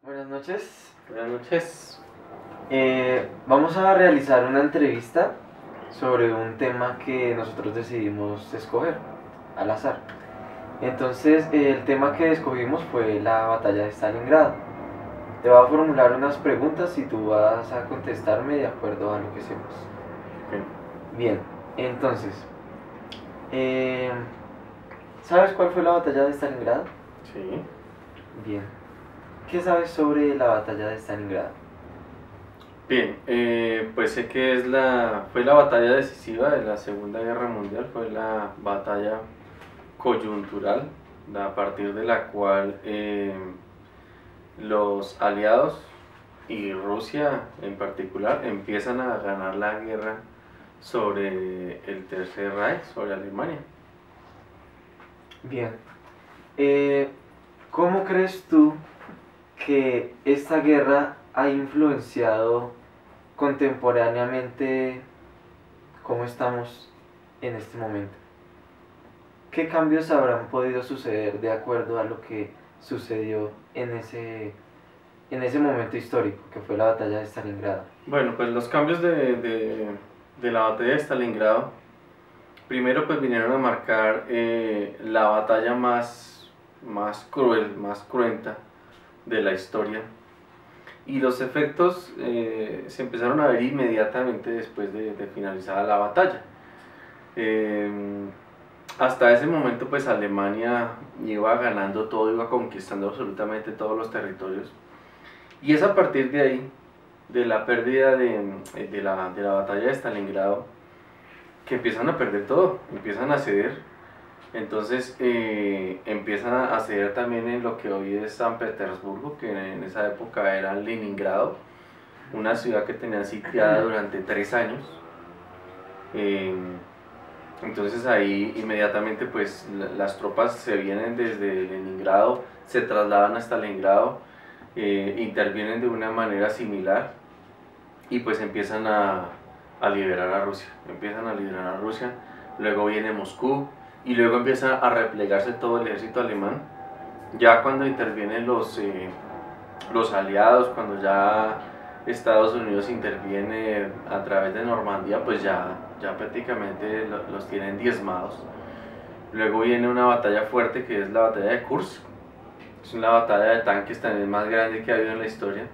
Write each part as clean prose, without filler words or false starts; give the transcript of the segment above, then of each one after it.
Buenas noches. Buenas noches. Vamos a realizar una entrevista sobre un tema que nosotros decidimos escoger al azar. Entonces, el tema que escogimos fue la batalla de Stalingrado. Te voy a formular unas preguntas y tú vas a contestarme de acuerdo a lo que sepas. Okay. Bien, entonces, eh, ¿sabes cuál fue la batalla de Stalingrado? Sí. Bien. ¿Qué sabes sobre la batalla de Stalingrado? Bien, pues sé que fue la batalla decisiva de la Segunda Guerra Mundial, fue la batalla coyuntural, a partir de la cual los aliados y Rusia en particular empiezan a ganar la guerra sobre el Tercer Reich, sobre Alemania. Bien. ¿Cómo crees tú que esta guerra ha influenciado contemporáneamente cómo estamos en este momento? ¿Qué cambios habrán podido suceder de acuerdo a lo que sucedió en ese momento histórico que fue la batalla de Stalingrado? Bueno, pues los cambios de la batalla de Stalingrado, primero pues vinieron a marcar la batalla más cruel, más cruenta de la historia. Y los efectos se empezaron a ver inmediatamente después de finalizada la batalla. Eh, Hasta ese momento pues Alemania iba ganando todo, iba conquistando absolutamente todos los territorios. Y es a partir de ahí, de la pérdida de la batalla de Stalingrado, que empiezan a perder todo, empiezan a ceder. Entonces empiezan a ceder también en lo que hoy es San Petersburgo, que en esa época era Leningrado, una ciudad que tenían sitiada durante 3 años. Eh, entonces ahí inmediatamente pues las tropas se vienen desde Leningrado, se trasladan hasta Leningrado, intervienen de una manera similar y pues empiezan a liberar a Rusia, luego viene Moscú y luego empieza a replegarse todo el ejército alemán. Ya cuando intervienen los aliados, cuando ya Estados Unidos interviene a través de Normandía, pues ya prácticamente los tienen diezmados. Luego viene una batalla fuerte que es la batalla de Kursk. Es una batalla de tanques también más grande que ha habido en la historia.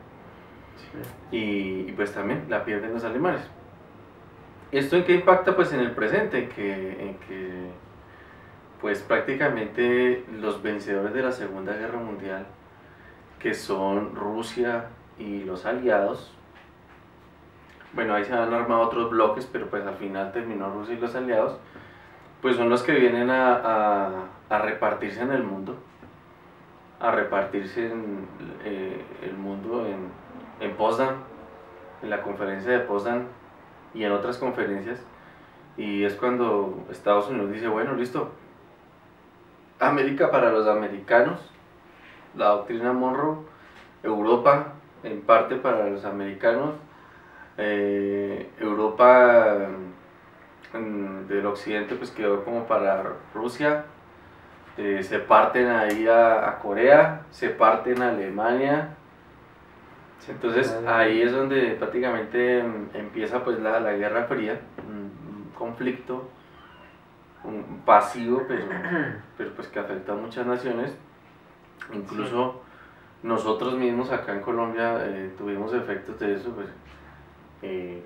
Sí. Y pues también la pierden los alemanes. ¿Esto en qué impacta? Pues en el presente, en que pues prácticamente los vencedores de la Segunda Guerra Mundial, que son Rusia y los aliados, bueno, ahí se han armado otros bloques, pero pues al final terminó Rusia y los aliados, pues son los que vienen a repartirse en el mundo, a repartirse en el mundo en Potsdam, en la conferencia de Potsdam y en otras conferencias. Y es cuando Estados Unidos dice, bueno, listo, América para los americanos, la doctrina Monroe, Europa en parte para los americanos, Europa del occidente pues quedó como para Rusia, se parten ahí a Corea, se parten a Alemania. Entonces ahí es donde prácticamente empieza pues la Guerra Fría, un conflicto pasivo, pero pues que afecta a muchas naciones. Incluso nosotros mismos acá en Colombia tuvimos efectos de eso, pues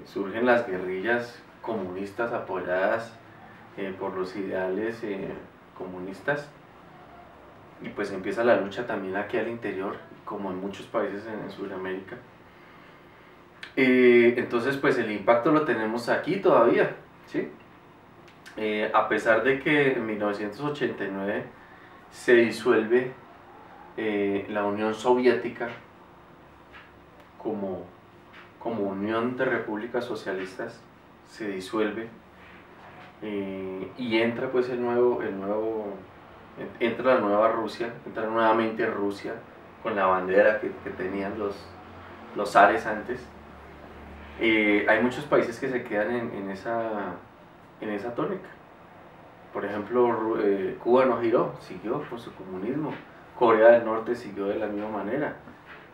surgen las guerrillas comunistas apoyadas por los ideales comunistas, y pues empieza la lucha también aquí al interior, como en muchos países en Sudamérica. Entonces pues el impacto lo tenemos aquí todavía, ¿sí? A pesar de que en 1989 se disuelve la Unión Soviética como unión de repúblicas socialistas, se disuelve y entra pues entra la nueva Rusia, entra nuevamente Rusia con la bandera que tenían los zares antes. Hay muchos países que se quedan en esa tónica. Por ejemplo, Cuba no giró, siguió con su comunismo. Corea del Norte siguió de la misma manera.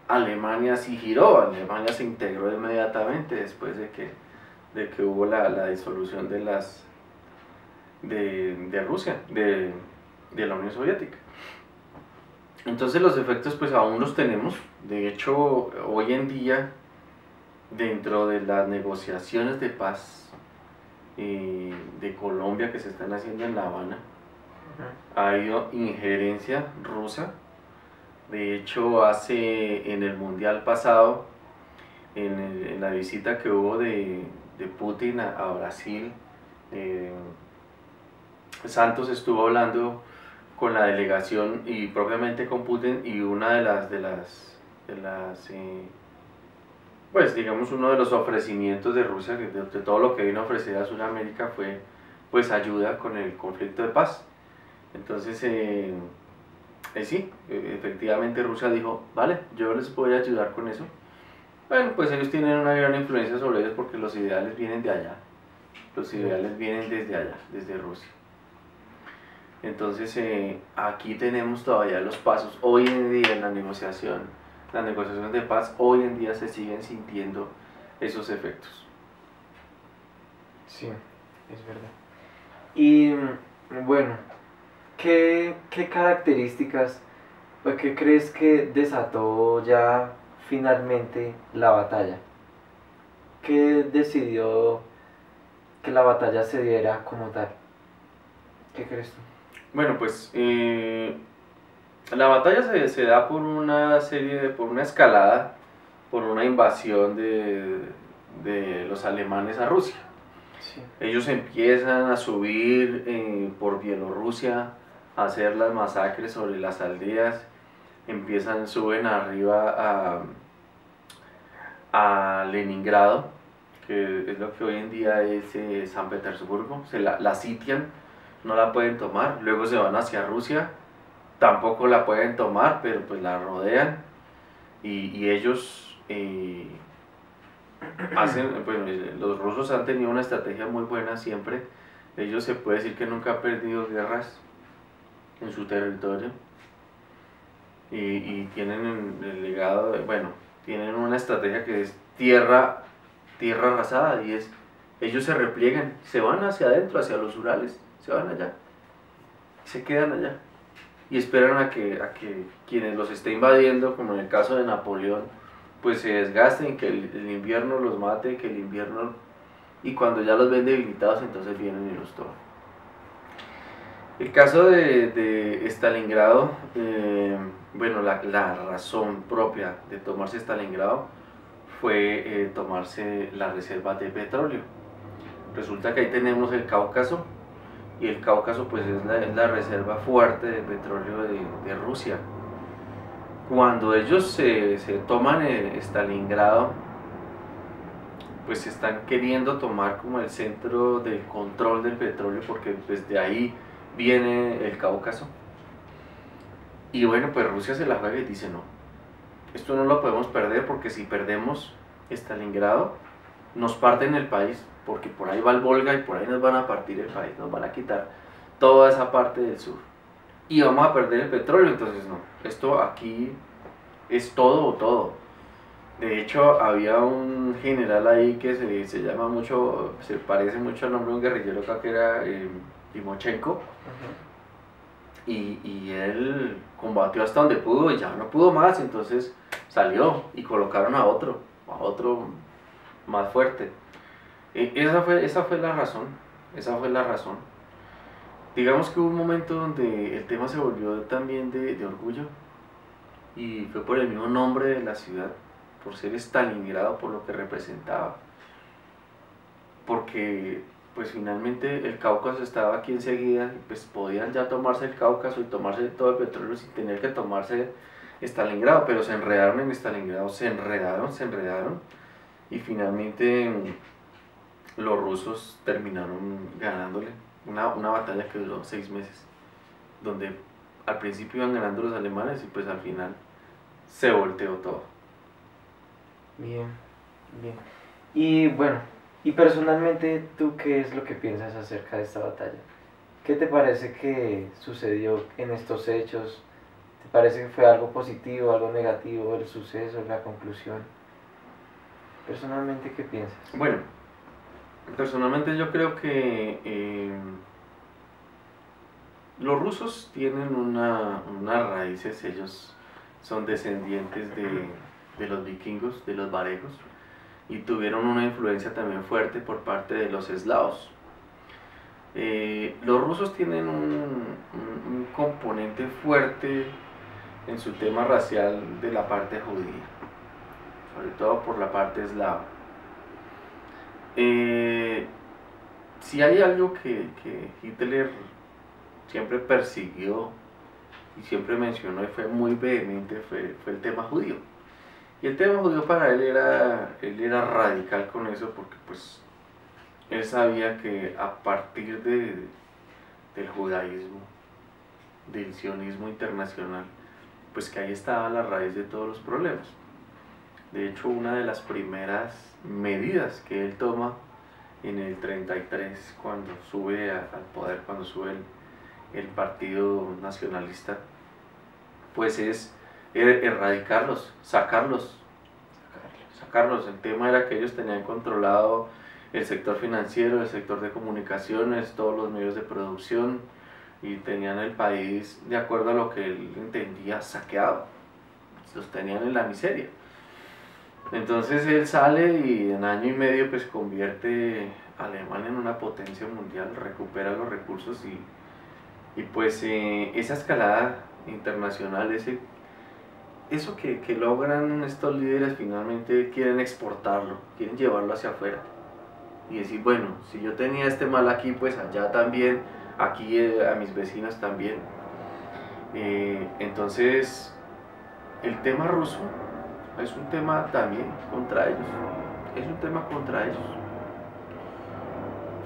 Alemania sí giró, Alemania se integró inmediatamente después de que hubo la disolución de Rusia, de la Unión Soviética. Entonces los efectos pues aún los tenemos. De hecho, hoy en día, dentro de las negociaciones de paz de Colombia que se están haciendo en La Habana, ha habido injerencia rusa. De hecho, en el mundial pasado, en la visita que hubo de Putin a Brasil, Santos estuvo hablando con la delegación y propiamente con Putin, y una pues digamos, uno de los ofrecimientos de Rusia, de todo lo que vino a ofrecer a Sudamérica, fue pues ayuda con el conflicto de paz. Entonces sí, efectivamente Rusia dijo, vale, yo les voy a ayudar con eso. Bueno, pues ellos tienen una gran influencia sobre ellos porque los ideales vienen de allá, los ideales vienen desde allá, desde Rusia. Entonces aquí tenemos todavía los pasos. Hoy en día en las negociaciones de paz, hoy en día se siguen sintiendo esos efectos. Sí, es verdad. Y bueno, ¿qué características o qué crees que desató ya finalmente la batalla? ¿Qué decidió que la batalla se diera como tal? ¿Qué crees tú? Bueno, pues la batalla se da por por una escalada, por una invasión de los alemanes a Rusia. Sí. Ellos empiezan a subir por Bielorrusia, a hacer las masacres sobre las aldeas, suben arriba a Leningrado, que es lo que hoy en día es San Petersburgo. La sitian, no la pueden tomar. Luego se van hacia Rusia, tampoco la pueden tomar, pero pues la rodean, y ellos los rusos han tenido una estrategia muy buena siempre. Ellos, se puede decir que nunca han perdido guerras en su territorio, y tienen el legado tienen una estrategia que es tierra arrasada, y ellos se repliegan, se van hacia adentro, hacia los Urales, se van allá, se quedan allá y esperan a que quienes los esté invadiendo, como en el caso de Napoleón, pues se desgasten, que el invierno los mate, y cuando ya los ven debilitados, entonces vienen y los toman. El caso de Stalingrado, la razón propia de tomarse Stalingrado fue tomarse la reserva de petróleo. Resulta que ahí tenemos el Cáucaso, y el Cáucaso pues es la reserva fuerte de petróleo de Rusia. Cuando ellos se toman Stalingrado, pues están queriendo tomar como el centro del control del petróleo, porque pues de ahí viene el Cáucaso. Y bueno, pues Rusia se la juega y dice, no, esto no lo podemos perder, porque si perdemos Stalingrado nos parten el país, porque por ahí va el Volga y por ahí nos van a partir el país, nos van a quitar toda esa parte del sur y vamos a perder el petróleo. Entonces no, esto aquí es todo o todo. De hecho, había un general ahí que se parece mucho al nombre de un guerrillero acá, que era Timochenko. Y él combatió hasta donde pudo y ya no pudo más, entonces salió y colocaron a otro más fuerte. Esa fue la razón. Digamos que hubo un momento donde el tema se volvió también de orgullo, y fue por el mismo nombre de la ciudad, por ser Stalingrado, por lo que representaba, porque pues finalmente el Cáucaso estaba aquí enseguida, y pues podían ya tomarse el Cáucaso y tomarse todo el petróleo sin tener que tomarse Stalingrado, pero se enredaron en Stalingrado, se enredaron, y finalmente los rusos terminaron ganándole una batalla que duró 6 meses, donde al principio iban ganando los alemanes y pues al final se volteó todo. Bien. Y bueno, y personalmente, ¿tú qué es lo que piensas acerca de esta batalla? ¿Qué te parece que sucedió en estos hechos? ¿Te parece que fue algo positivo, algo negativo, el suceso, la conclusión? Personalmente, ¿qué piensas? Bueno, personalmente yo creo que los rusos tienen unas raíces, ellos son descendientes de los vikingos, de los varejos, y tuvieron una influencia también fuerte por parte de los eslavos. Los rusos tienen un componente fuerte en su tema racial de la parte judía, sobre todo por la parte eslava. Si hay algo que Hitler siempre persiguió y siempre mencionó y fue muy vehemente, fue el tema judío. Y el tema judío para él era radical con eso, porque pues él sabía que a partir del judaísmo, del sionismo internacional, pues que ahí estaba la raíz de todos los problemas. De hecho, una de las primeras medidas que él toma en el 33, cuando sube al poder, cuando sube el partido nacionalista, pues es erradicarlos, sacarlos. El tema era que ellos tenían controlado el sector financiero, el sector de comunicaciones, todos los medios de producción, y tenían el país, de acuerdo a lo que él entendía, saqueado. Los tenían en la miseria. Entonces él sale y en año y medio pues convierte a Alemania en una potencia mundial, recupera los recursos y pues esa escalada internacional, eso que logran estos líderes, finalmente quieren exportarlo, quieren llevarlo hacia afuera y decir, bueno, si yo tenía este mal aquí, pues allá también, aquí a mis vecinos también. Entonces el tema ruso es un tema también contra ellos, es un tema contra ellos.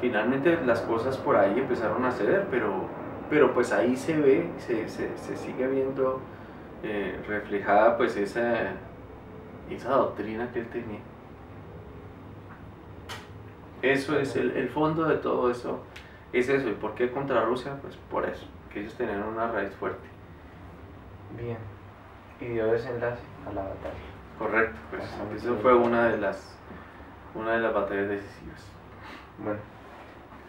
Finalmente las cosas por ahí empezaron a ceder, pero pues ahí se ve, se sigue viendo reflejada pues esa doctrina que él tenía. Eso es el fondo de todo eso, es eso. ¿Y por qué contra Rusia? Pues por eso, que ellos tenían una raíz fuerte. Bien, y dio desenlace a la batalla. Correcto, pues eso fue una de las batallas decisivas. Bueno,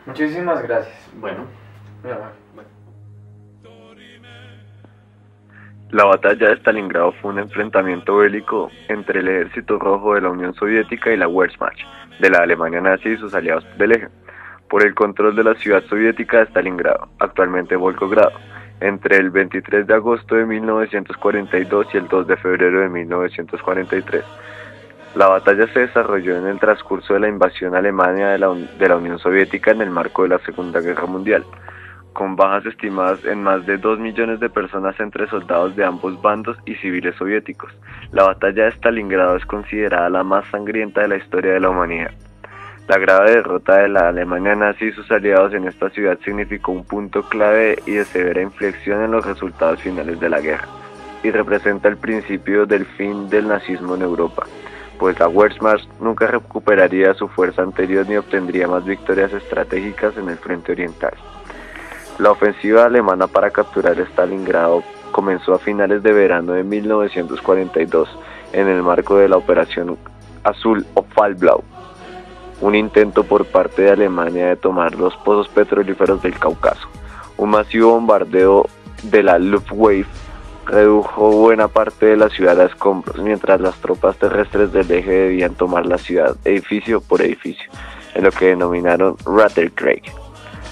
muchísimas gracias. Bueno. Muy amable. La batalla de Stalingrado fue un enfrentamiento bélico entre el Ejército Rojo de la Unión Soviética y la Wehrmacht de la Alemania nazi y sus aliados del eje, por el control de la ciudad soviética de Stalingrado, actualmente Volgogrado, entre el 23 de agosto de 1942 y el 2 de febrero de 1943. La batalla se desarrolló en el transcurso de la invasión alemana de la Unión Soviética en el marco de la Segunda Guerra Mundial, con bajas estimadas en más de 2 millones de personas entre soldados de ambos bandos y civiles soviéticos. La batalla de Stalingrado es considerada la más sangrienta de la historia de la humanidad. La grave derrota de la Alemania nazi y sus aliados en esta ciudad significó un punto clave y de severa inflexión en los resultados finales de la guerra, y representa el principio del fin del nazismo en Europa, pues la Wehrmacht nunca recuperaría su fuerza anterior ni obtendría más victorias estratégicas en el frente oriental. La ofensiva alemana para capturar Stalingrado comenzó a finales de verano de 1942 en el marco de la Operación Azul o Fallblau, un intento por parte de Alemania de tomar los pozos petrolíferos del Cáucaso. Un masivo bombardeo de la Luftwaffe redujo buena parte de la ciudad a escombros, mientras las tropas terrestres del eje debían tomar la ciudad edificio por edificio, en lo que denominaron Ratterkrieg.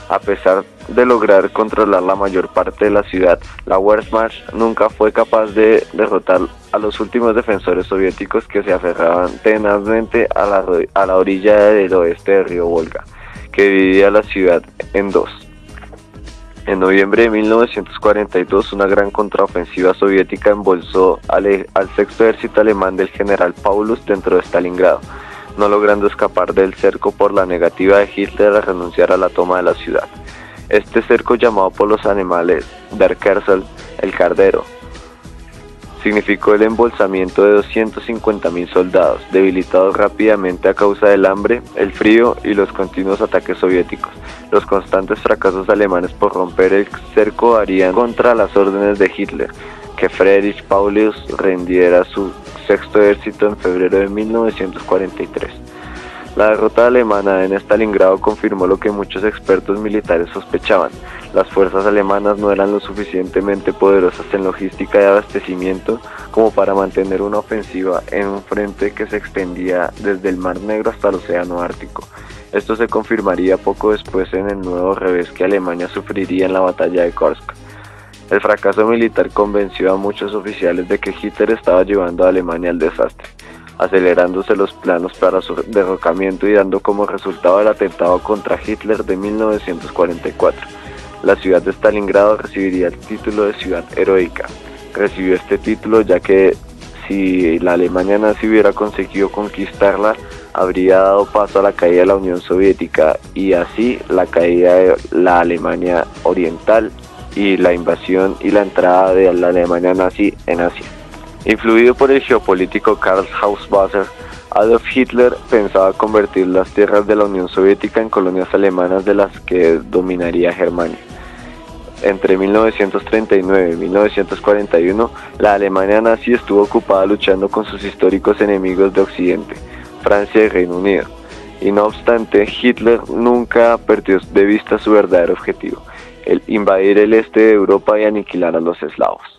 A pesar de lograr controlar la mayor parte de la ciudad, la Wehrmacht nunca fue capaz de derrotar a los últimos defensores soviéticos que se aferraban tenazmente a la orilla del oeste del río Volga, que dividía la ciudad en dos. En noviembre de 1942, una gran contraofensiva soviética embolsó al sexto ejército alemán del general Paulus dentro de Stalingrado, no logrando escapar del cerco por la negativa de Hitler a renunciar a la toma de la ciudad. Este cerco, llamado por los alemanes Der Kersel, el Cardero, significó el embolsamiento de 250.000 soldados, debilitados rápidamente a causa del hambre, el frío y los continuos ataques soviéticos. Los constantes fracasos alemanes por romper el cerco harían contra las órdenes de Hitler, que Friedrich Paulus rendiera su sexto ejército en febrero de 1943. La derrota alemana en Stalingrado confirmó lo que muchos expertos militares sospechaban: las fuerzas alemanas no eran lo suficientemente poderosas en logística y abastecimiento como para mantener una ofensiva en un frente que se extendía desde el Mar Negro hasta el Océano Ártico. Esto se confirmaría poco después en el nuevo revés que Alemania sufriría en la batalla de Kursk. El fracaso militar convenció a muchos oficiales de que Hitler estaba llevando a Alemania al desastre, acelerándose los planos para su derrocamiento y dando como resultado el atentado contra Hitler de 1944. La ciudad de Stalingrado recibiría el título de ciudad heroica. Recibió este título ya que si la Alemania nazi hubiera conseguido conquistarla, habría dado paso a la caída de la Unión Soviética y así la caída de la Alemania Oriental y la invasión y la entrada de la Alemania nazi en Asia. Influido por el geopolítico Karl Hauswasser, Adolf Hitler pensaba convertir las tierras de la Unión Soviética en colonias alemanas de las que dominaría Germania. Entre 1939 y 1941, la Alemania nazi estuvo ocupada luchando con sus históricos enemigos de Occidente, Francia y Reino Unido, y no obstante, Hitler nunca perdió de vista su verdadero objetivo: el invadir el este de Europa y aniquilar a los eslavos.